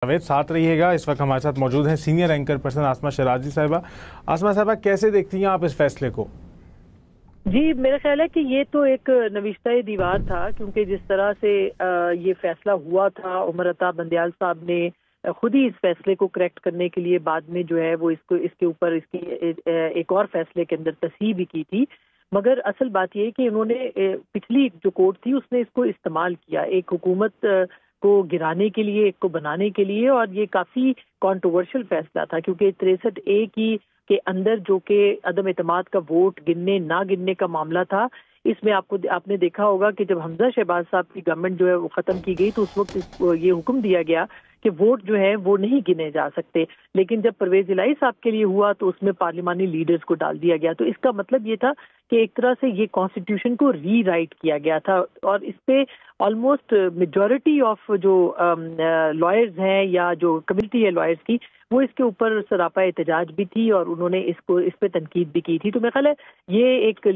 जावेद साथ रहिएगा। इस वक्त हमारे साथ मौजूद हैं सीनियर एंकर पर्सन आसमा शराजी साहिबा। आसमा साहिबा, कैसे देखती हैं आप इस फैसले को? जी, मेरा ख्याल है कि ये तो एक नविश्ता दीवार था, क्योंकि जिस तरह से ये फैसला हुआ था, उमर अता बंदियाल साहब ने खुद ही इस फैसले को करेक्ट करने के लिए बाद में जो है वो इसके ऊपर इसकी एक और फैसले के अंदर तस्हीह भी की थी। मगर असल बात ये है कि उन्होंने पिछली जो कोर्ट थी उसने इसको इस्तेमाल किया एक हुकूमत को गिराने के लिए, एक को बनाने के लिए, और ये काफी कंट्रोवर्शियल फैसला था क्योंकि 63A के अंदर जो कि अदम एतमाद का वोट गिनने ना गिनने का मामला था, इसमें आपने देखा होगा कि जब हमजा शहबाज साहब की गवर्नमेंट जो है वो खत्म की गई तो उस वक्त ये हुक्म दिया गया कि वोट जो है वो नहीं गिने जा सकते, लेकिन जब परवेज इलाही साहब के लिए हुआ तो उसमें पार्लिमानी लीडर्स को डाल दिया गया। तो इसका मतलब ये था कि एक तरह से ये कॉन्स्टिट्यूशन को री राइट किया गया था और इस पे ऑलमोस्ट मेजॉरिटी ऑफ जो लॉयर्स हैं या जो कम्युनिटी है लॉयर्स की, वो इसके ऊपर सरापा एहतजाज भी थी और उन्होंने इस पे तनकीद भी की थी। तो मेरा ख्याल है ये एक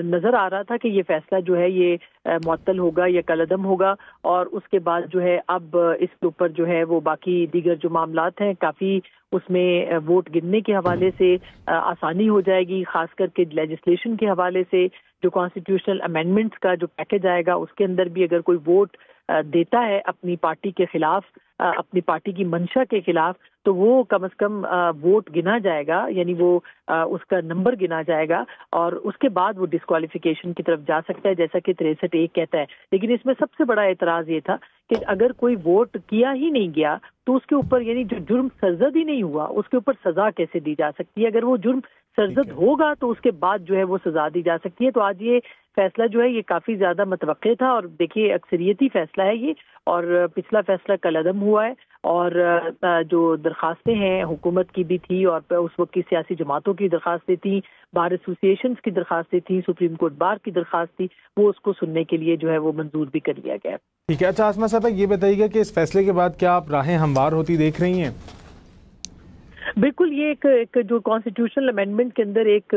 नजर आ रहा था कि ये फैसला जो है ये मुअत्तल होगा या कलअदम होगा, और उसके बाद जो है अब इसके ऊपर जो है वो बाकी दीगर जो मामलात हैं काफी उसमें वोट गिनने के हवाले से आसानी हो जाएगी, खास करके लेजिस्लेशन के हवाले से जो कॉन्स्टिट्यूशनल अमेंडमेंट्स का जो पैकेज आएगा उसके अंदर भी अगर कोई वोट देता है अपनी पार्टी के खिलाफ, अपनी पार्टी की मंशा के खिलाफ, तो वो कम से कम वोट गिना जाएगा, यानी वो उसका नंबर गिना जाएगा और उसके बाद वो डिस्क्वालिफिकेशन की तरफ जा सकता है, जैसा कि 63A कहता है। लेकिन इसमें सबसे बड़ा एतराज ये था कि अगर कोई वोट किया ही नहीं गया तो उसके ऊपर, यानी जो जुर्म सरजद ही नहीं हुआ, उसके ऊपर सजा कैसे दी जा सकती है? अगर वो जुर्म सरजद होगा तो उसके बाद जो है वो सजा दी जा सकती है। तो आज ये फैसला जो है ये काफी ज्यादा मुतवक्के था और देखिए अक्सरियती फैसला है ये, और पिछला फैसला कलअदम हुआ है और जो दरखास्तें हैं हुकूमत की भी थी और उस वक्त की सियासी जमातों की दरखास्तें थी, बार एसोसिएशन की दरखास्तें थी, सुप्रीम कोर्ट बार की दरखास्त थी, वो उसको सुनने के लिए जो है वो मंजूर भी कर लिया गया। ठीक है। अच्छा आसमा साहब, ये बताइएगा कि इस फैसले के बाद क्या आप राहें हमवार होती देख रही हैं? बिल्कुल, ये एक जो कॉन्स्टिट्यूशनल अमेंडमेंट के अंदर एक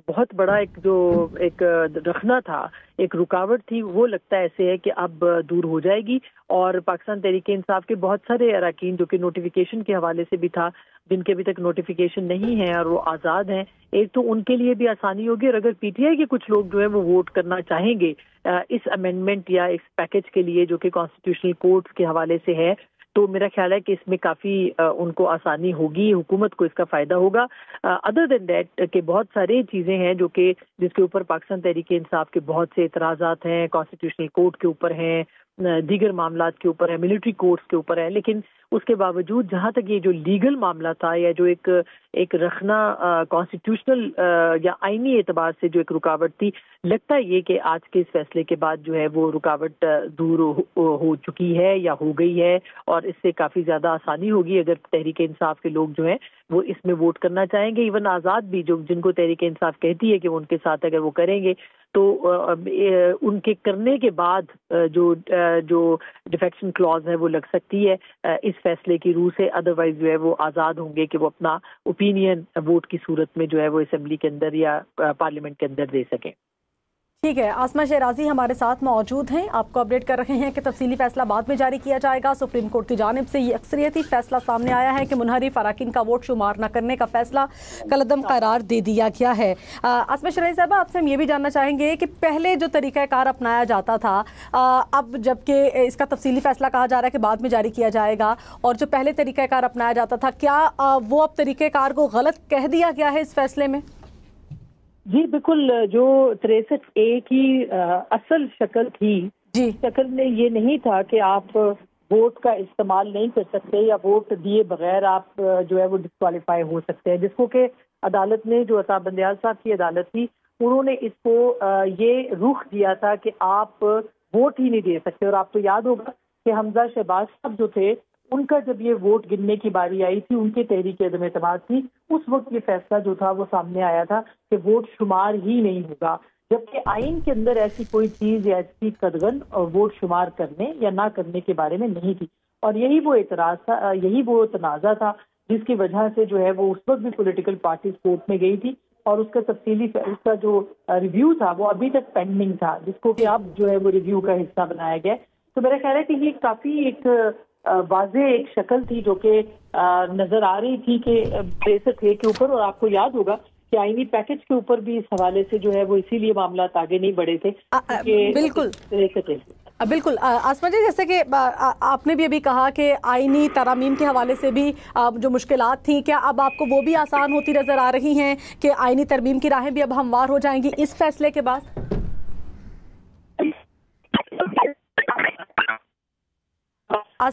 बहुत बड़ा एक रखना था, एक रुकावट थी, वो लगता है ऐसे है कि अब दूर हो जाएगी और पाकिस्तान तहरीक इंसाफ के बहुत सारे अरकान जो कि नोटिफिकेशन के हवाले से भी था, जिनके अभी तक नोटिफिकेशन नहीं है और वो आज़ाद हैं, एक तो उनके लिए भी आसानी होगी। और अगर पीटीआई के कुछ लोग जो है वो वोट करना चाहेंगे इस अमेंडमेंट या इस पैकेज के लिए जो कि कॉन्स्टिट्यूशनल कोर्ट्स के हवाले से है, तो मेरा ख्याल है कि इसमें काफी उनको आसानी होगी, हुकूमत को इसका फायदा होगा। अदर देन दैट के बहुत सारी चीजें हैं जो कि जिसके ऊपर पाकिस्तान तहरीक इंसाफ के बहुत से एतराजात हैं, कॉन्स्टिट्यूशनल कोर्ट के ऊपर हैं, दीगर मामलात के ऊपर है, मिलिट्री कोर्ट्स के ऊपर है, लेकिन उसके बावजूद जहां तक ये जो लीगल मामला था या जो एक रखना कॉन्स्टिट्यूशनल या आईनी एतबार से जो एक रुकावट थी, लगता है ये कि आज के इस फैसले के बाद जो है वो रुकावट दूर हो चुकी है या हो गई है और इससे काफी ज्यादा आसानी होगी अगर तहरीक इंसाफ के लोग जो हैं वो इसमें वोट करना चाहेंगे। इवन आज़ाद भी जो जिनको तहरीक इंसाफ कहती है कि वो उनके साथ अगर वो करेंगे तो उनके करने के बाद जो डिफेक्शन क्लॉज है वो लग सकती है इस फैसले की रूह से, अदरवाइज जो है वो आज़ाद होंगे कि वो अपना ओपिनियन वोट की सूरत में जो है वो असेंबली के अंदर या पार्लियामेंट के अंदर दे सकें। ठीक है, आसमा शराजी हमारे साथ मौजूद हैं, आपको अपडेट कर रहे हैं कि तफसीली फैसला बाद में जारी किया जाएगा। सुप्रीम कोर्ट की जानिब से ये अक्सरियती फैसला सामने आया है कि मुनहरिफ अराकीन का वोट शुमार न करने का फैसला कलअदम करार दे दिया गया है। आसमा शराजी साहब, आपसे हम ये भी जानना चाहेंगे कि पहले जो तरीक़ाकार अपनाया जाता था, अब जबकि इसका तफसीली फैसला कहा जा रहा है कि बाद में जारी किया जाएगा, और जो पहले तरीक़ाकार अपनाया जाता था, क्या वो अब तरीक़ाकार को गलत कह दिया गया है इस फैसले में? जी बिल्कुल, जो 63A की असल शक्ल थी, शक्ल में ये नहीं था कि आप वोट का इस्तेमाल नहीं कर सकते या वोट दिए बगैर आप जो है वो डिस्क्वालीफाई हो सकते हैं, जिसको कि अदालत ने, जो अता बंदियाल साहब की अदालत थी, उन्होंने इसको ये रुख दिया था कि आप वोट ही नहीं दे सकते। और आपको याद होगा कि हमजा शहबाज साहब जो थे, उनका जब ये वोट गिनने की बारी आई थी, उनके तहरीक अदम एतमाद थी, उस वक्त ये फैसला जो था वो सामने आया था कि वोट शुमार ही नहीं होगा, जबकि आइन के अंदर ऐसी कोई चीज या ऐसी कदगन और वोट शुमार करने या ना करने के बारे में नहीं थी। और यही वो एतराज था, यही वो तनाजा था जिसकी वजह से जो है वो उस वक्त भी पॉलिटिकल पार्टीज कोर्ट में गई थी और उसका तफसीली उसका जो रिव्यू था वो अभी तक पेंडिंग था, जिसको कि अब जो है वो रिव्यू का हिस्सा बनाया गया। तो मेरा ख्याल है कि ये काफी एक واضح ایک شکل تھی جو کہ نظر آ رہی تھی کہ بریسٹ ہے کے اوپر. اور آپ کو یاد ہوگا کہ آئینی پیکج کے اوپر بھی اس حوالے سے جو ہے وہ اسی لیے معاملات آگے نہیں بڑھے تھے. بالکل آسما جی، جیسے کہ آپ نے بھی ابھی کہا کہ آئینی ترامیم کے حوالے سے بھی جو مشکلات تھیں، کیا اب آپ کو وہ بھی آسان ہوتی نظر آ رہی ہیں کہ آئینی ترمیم کی راہیں بھی اب ہموار ہو جائیں گی اس فیصلے کے بعد؟